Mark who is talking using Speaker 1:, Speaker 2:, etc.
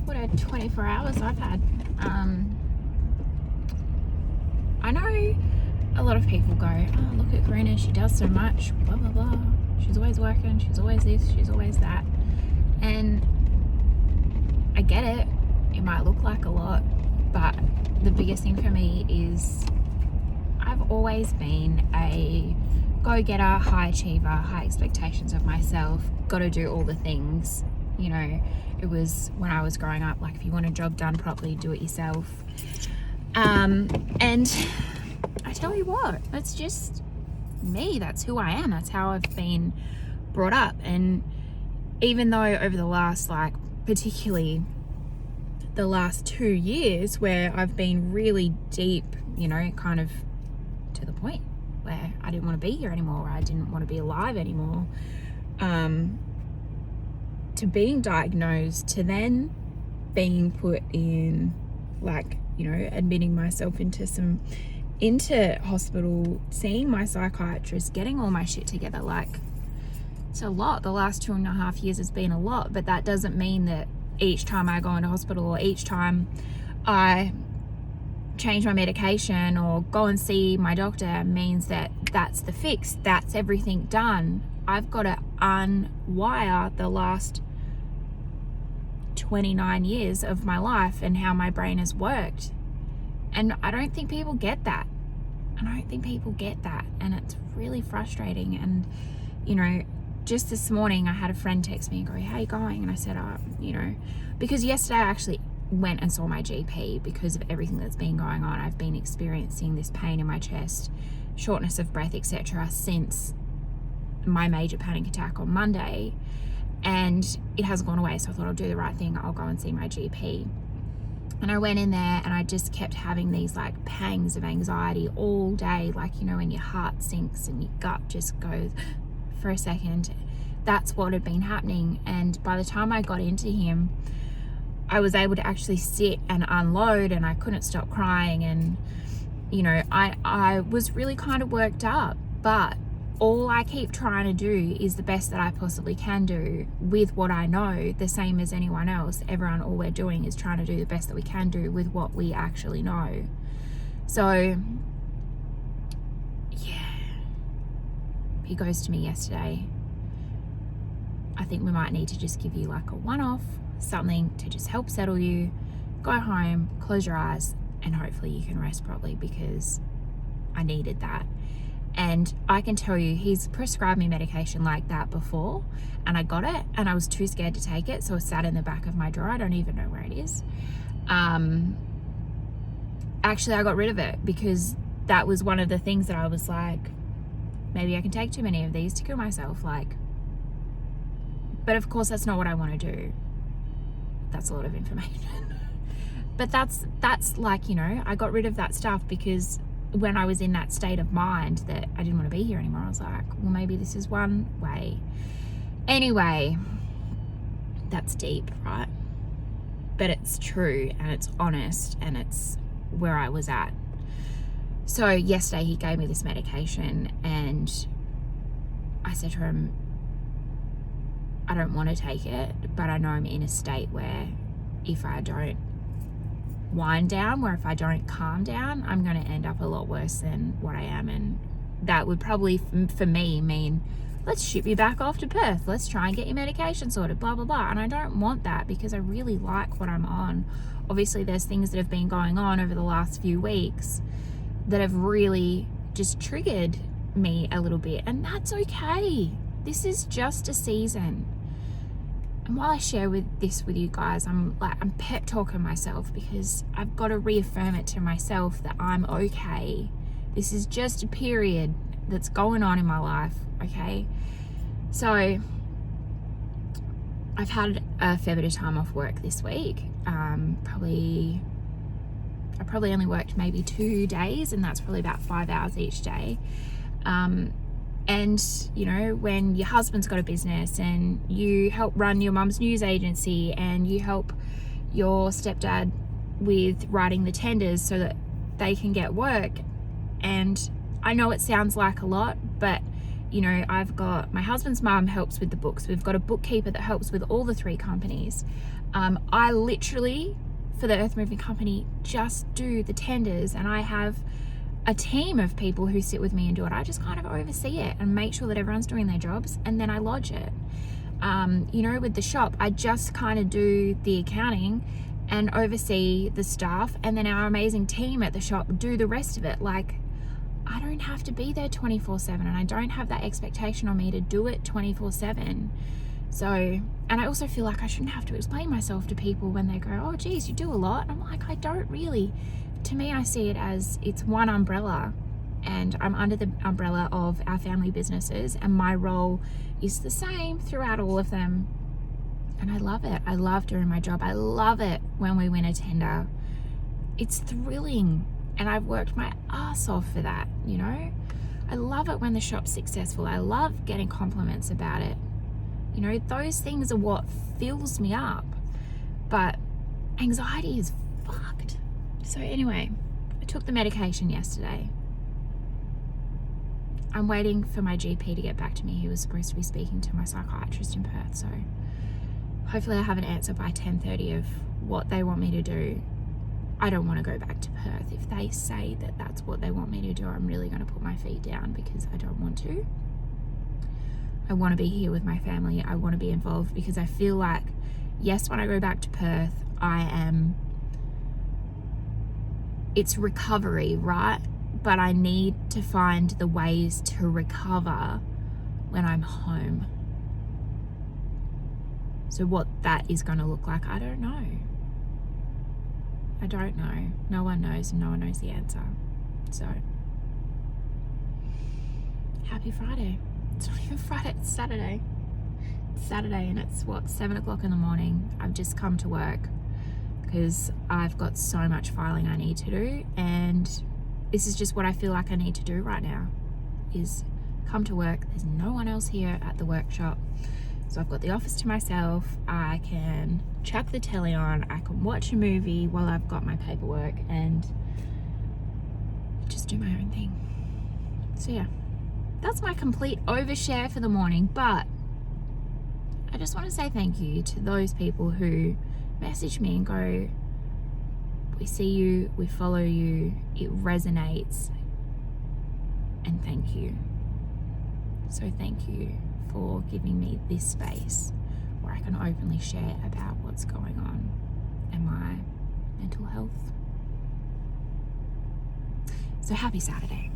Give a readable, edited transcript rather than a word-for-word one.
Speaker 1: what a 24 hours I've had. I know a lot of people go, oh, look at Karina, she does so much, blah, blah, blah. She's always working, she's always this, she's always that. And I get it. It might look like a lot, but the biggest thing for me is I've always been a go-getter, high achiever, high expectations of myself, got to do all the things. You know, it was when I was growing up, like if you want a job done properly, do it yourself. And I tell you what, that's just me. That's who I am. That's how I've been brought up. And even though over the last, like particularly the last 2 years where I've been really deep, you know, kind of to the point where I didn't want to be here anymore, I didn't want to be alive anymore, to being diagnosed, to then being put in, like, you know, admitting myself into hospital, seeing my psychiatrist, getting all my shit together. Like, it's a lot. The last 2.5 years has been a lot, but that doesn't mean that each time I go into hospital or each time I change my medication or go and see my doctor means that that's the fix, that's everything done. I've got to unwire the last 29 years of my life and how my brain has worked. And I don't think people get that. And it's really frustrating. And, you know, just this morning I had a friend text me and go, how you going? And I said, you know, because yesterday I actually went and saw my GP because of everything that's been going on. I've been experiencing this pain in my chest, shortness of breath, etc. since my major panic attack on Monday, and it hasn't gone away. So I thought I'll do the right thing. I'll go and see my GP. And I went in there and I just kept having these like pangs of anxiety all day. Like, you know, when your heart sinks and your gut just goes for a second. That's what had been happening. And by the time I got into him, I was able to actually sit and unload, and I couldn't stop crying. And, you know, I was really kind of worked up, but all I keep trying to do is the best that I possibly can do with what I know, the same as anyone else. Everyone, all we're doing is trying to do the best that we can do with what we actually know. So, yeah. He goes to me yesterday, I think we might need to just give you like a one-off, something to just help settle you, go home, close your eyes, and hopefully you can rest properly, because I needed that. And I can tell you, he's prescribed me medication like that before, and I got it and I was too scared to take it, so it sat in the back of my drawer. I don't even know where it is. Actually, I got rid of it because that was one of the things that I was like, maybe I can take too many of these to kill myself, like. But of course that's not what I want to do. That's a lot of information. But that's like, you know, I got rid of that stuff because when I was in that state of mind that I didn't want to be here anymore, I was like, well, maybe this is one way. Anyway, that's deep, right? But it's true and it's honest and it's where I was at. So yesterday he gave me this medication and I said to him, I don't want to take it, but I know I'm in a state where if I don't wind down, where if I don't calm down, I'm going to end up a lot worse than what I am. And that would probably, for me, mean, let's ship you back off to Perth. Let's try and get your medication sorted, blah, blah, blah. And I don't want that because I really like what I'm on. Obviously, there's things that have been going on over the last few weeks that have really just triggered me a little bit. And that's okay. This is just a season. And while I share this with you guys, I'm pep talking myself because I've got to reaffirm it to myself that I'm okay. This is just a period that's going on in my life, okay? So I've had a fair bit of time off work this week. I probably only worked maybe 2 days, and that's probably about 5 hours each day. And, you know, when your husband's got a business and you help run your mum's news agency and you help your stepdad with writing the tenders so that they can get work. And I know it sounds like a lot, but you know, I've got my husband's mum helps with the books. We've got a bookkeeper that helps with all the 3 companies. I literally, for the earth moving company, just do the tenders, and I have a team of people who sit with me and do it. I just kind of oversee it and make sure that everyone's doing their jobs, and then I lodge it. You know, with the shop, I just kind of do the accounting and oversee the staff, and then our amazing team at the shop do the rest of it. Like, I don't have to be there 24/7, and I don't have that expectation on me to do it 24/7. So, and I also feel like I shouldn't have to explain myself to people when they go, oh geez, you do a lot. I'm like, I don't really. To me, I see it as it's one umbrella, and I'm under the umbrella of our family businesses, and my role is the same throughout all of them. And I love it. I love doing my job. I love it when we win a tender. It's thrilling, and I've worked my ass off for that, you know? I love it when the shop's successful. I love getting compliments about it. You know, those things are what fills me up. But anxiety is fucked. So anyway, I took the medication yesterday. I'm waiting for my GP to get back to me. He was supposed to be speaking to my psychiatrist in Perth, so hopefully I have an answer by 10:30 of what they want me to do. I don't want to go back to Perth. If they say that that's what they want me to do, I'm really going to put my feet down, because I don't want to. I want to be here with my family. I want to be involved, because I feel like, yes, when I go back to Perth, it's recovery, right? But I need to find the ways to recover when I'm home. So what that is going to look like, I don't know. I don't know. No one knows, and no one knows the answer. So, happy Friday. It's not even Friday, it's Saturday. It's Saturday, and it's 7 o'clock in the morning. I've just come to work because I've got so much filing I need to do, and this is just what I feel like I need to do right now, is come to work. There's no one else here at the workshop, so I've got the office to myself. I can chuck the telly on, I can watch a movie while I've got my paperwork, and just do my own thing. So yeah, that's my complete overshare for the morning. But I just want to say thank you to those people who message me and go, we see you, we follow you, it resonates, and thank you. So thank you for giving me this space where I can openly share about what's going on and my mental health. So happy Saturday.